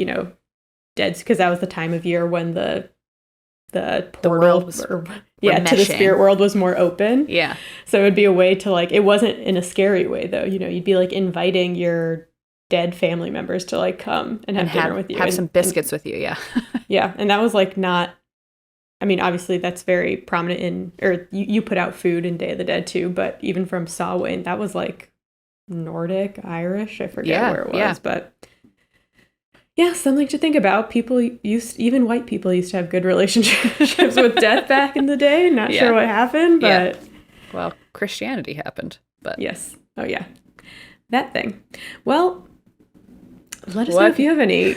deads, because that was the time of year when the world was to the spirit world was more open. Yeah. So it would be a way to like, it wasn't in a scary way though. You'd be like inviting your dead family members to like come and have dinner with you. Have some biscuits with you. Yeah. Yeah. And that was like not, I mean, obviously that's very prominent you put out food in Day of the Dead too, but even from Samhain, that was like Nordic, Irish, I forget where it was, but yeah, something to think about. Even white people used to have good relationships with death back in the day. Not sure what happened, but... Yeah. Well, Christianity happened, but... Yes. Oh, yeah. That thing. Well, let us know if you have any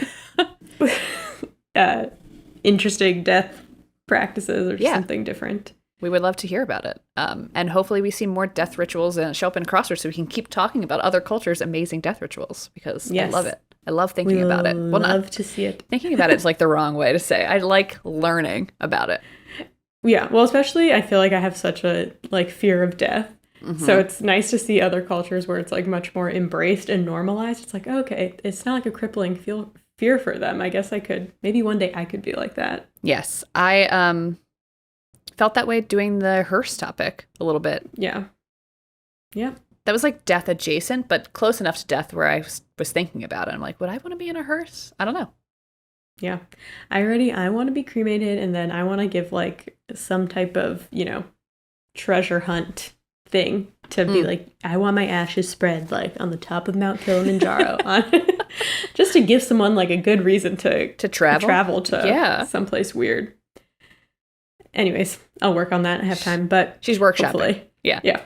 interesting death practices or something different. We would love to hear about it. And hopefully we see more death rituals and show up in Crosswords so we can keep talking about other cultures' amazing death rituals, because I love it. I love thinking about it. Well, love to see it. Thinking about it is like the wrong way to say. I like learning about it. Yeah, well, especially I feel like I have such a like fear of death. Mm-hmm. So it's nice to see other cultures where it's like much more embraced and normalized. It's like, okay, it's not like a crippling fear for them. I guess maybe one day I could be like that. Yes, I felt that way doing the hearse topic a little bit. Yeah. Yeah. That was like death adjacent, but close enough to death where I was thinking about it. I'm like, would I want to be in a hearse? I don't know. Yeah. I want to be cremated, and then I want to give like some type of, treasure hunt thing to be like, I want my ashes spread like on the top of Mount Kilimanjaro just to give someone like a good reason to travel to someplace weird. Anyways, I'll work on that. I have time, but she's workshopping. Hopefully. Yeah. Yeah.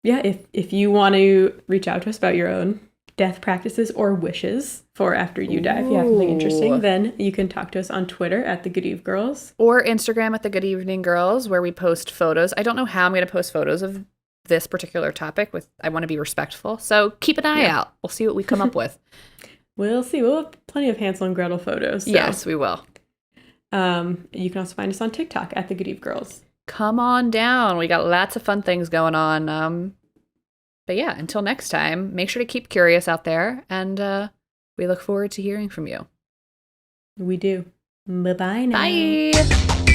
If you want to reach out to us about your own death practices or wishes for after you die, if you have something interesting, then you can talk to us on Twitter at The Good Eve Girls. Or Instagram at The Good Evening Girls, where we post photos. I don't know how I'm going to post photos of this particular topic. I want to be respectful. So keep an eye out. We'll see what we come up with. We'll see. We'll have plenty of Hansel and Gretel photos. So. Yes, we will. You can also find us on TikTok at The Good Eve Girls. Come on down. We got lots of fun things going on. But yeah, until next time, make sure to keep curious out there, and we look forward to hearing from you. We do. Bye-bye now. Bye.